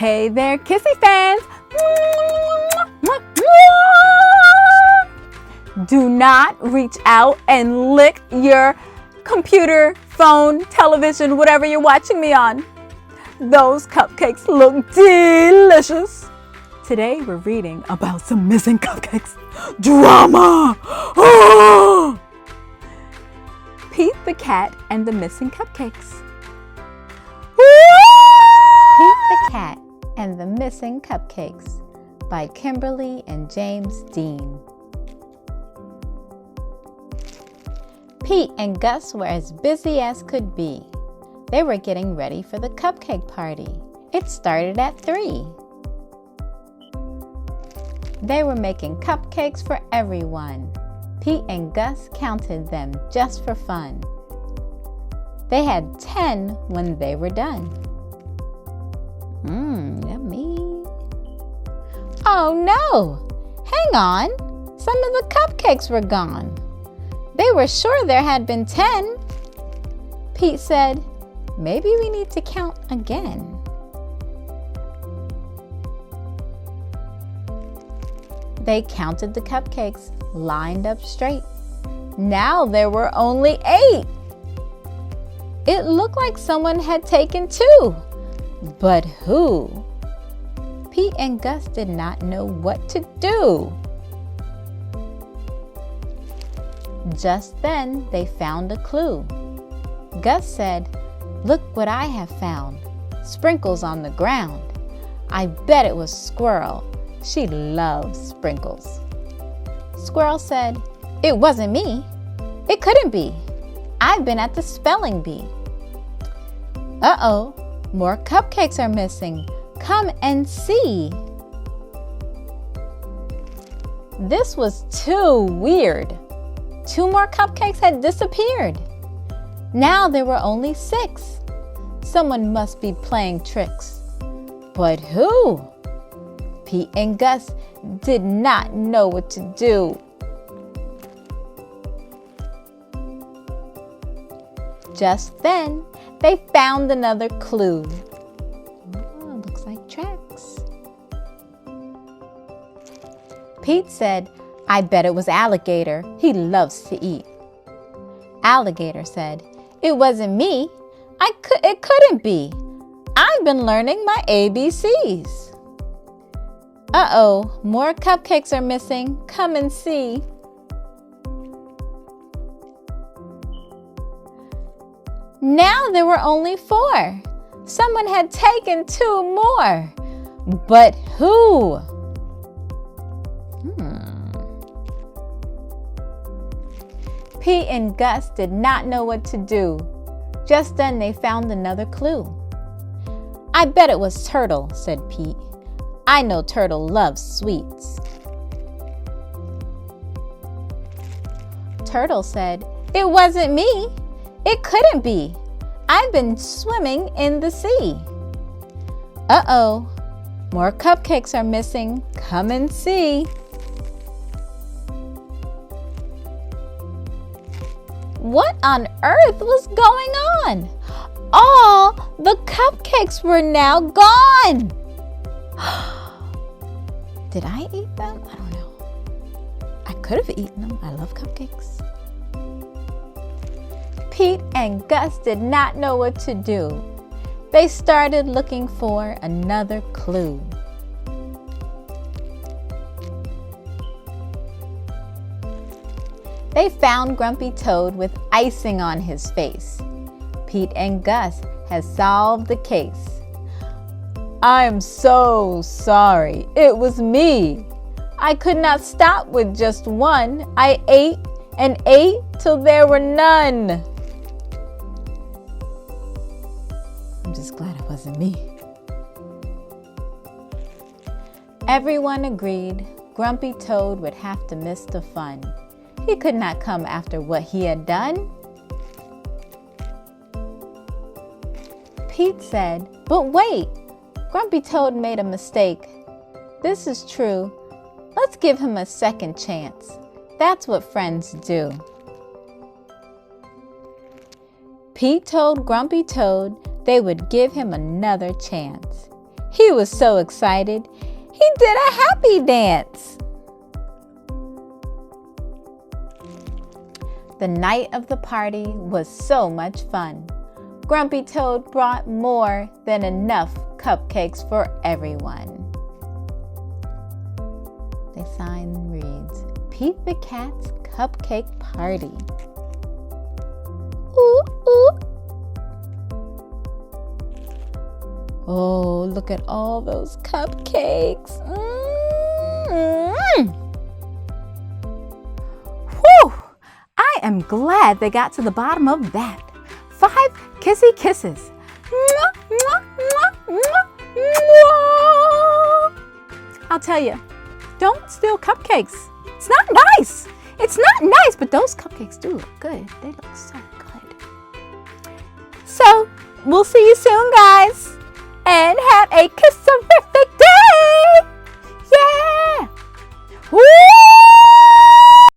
Hey there, Kissy fans! Do not reach out and lick your computer, phone, television, whatever you're watching me on. Those cupcakes look delicious. Today we're reading about some missing cupcakes. Drama! Pete the cat and the missing cupcakes. Pete the Cat and the Missing Cupcakes by Kimberly and James Dean. Pete and Gus were as busy as could be. They were getting ready for the cupcake party. It started at 3. They were making cupcakes for everyone. Pete and Gus counted them just for fun. They had 10 when they were done. Yummy. Oh no! Hang on! Some of the cupcakes were gone. They were sure there had been 10. Pete said, maybe we need to count again. They counted the cupcakes, lined up straight. Now there were only 8. It looked like someone had taken 2. But who? Pete and Gus did not know what to do. Just then, they found a clue. Gus said, "Look what I have found. Sprinkles on the ground. I bet it was Squirrel. She loves sprinkles." Squirrel said, "It wasn't me. It couldn't be. I've been at the spelling bee." Uh-oh, more cupcakes are missing. Come and see. This was too weird. 2 more cupcakes had disappeared. Now there were only 6. Someone must be playing tricks. But who? Pete and Gus did not know what to do. Just then, they found another clue. Oh, looks like tracks. Pete said, "I bet it was Alligator. He loves to eat." Alligator said, "It wasn't me. It couldn't be. I've been learning my ABCs." Uh-oh, more cupcakes are missing. Come and see. Now there were only 4. Someone had taken 2 more. But who? Pete and Gus did not know what to do. Just then they found another clue. "I bet it was Turtle," said Pete. "I know Turtle loves sweets." Turtle said, "It wasn't me. It couldn't be. I've been swimming in the sea." Uh-oh, more cupcakes are missing. Come and see. What on earth was going on? All the cupcakes were now gone. Did I eat them? I don't know. I could have eaten them. I love cupcakes. Pete and Gus did not know what to do. They started looking for another clue. They found Grumpy Toad with icing on his face. Pete and Gus had solved the case. "I'm so sorry. It was me. I could not stop with just one. I ate and ate till there were none." I'm just glad it wasn't me. Everyone agreed Grumpy Toad would have to miss the fun. He could not come after what he had done. Pete said, "But wait, Grumpy Toad made a mistake. This is true. Let's give him a second chance. That's what friends do." Pete told Grumpy Toad they would give him another chance. He was so excited, he did a happy dance. The night of the party was so much fun. Grumpy Toad brought more than enough cupcakes for everyone. The sign reads, Pete the Cat's Cupcake Party. Ooh, ooh. Oh, look at all those cupcakes. Whew! I am glad they got to the bottom of that. 5 kissy kisses. Mwah, mwah, mwah, mwah, mwah. I'll tell you, don't steal cupcakes. It's not nice. It's not nice, but those cupcakes do look good. They look so good. So, we'll see you soon, guys. And have a kiss of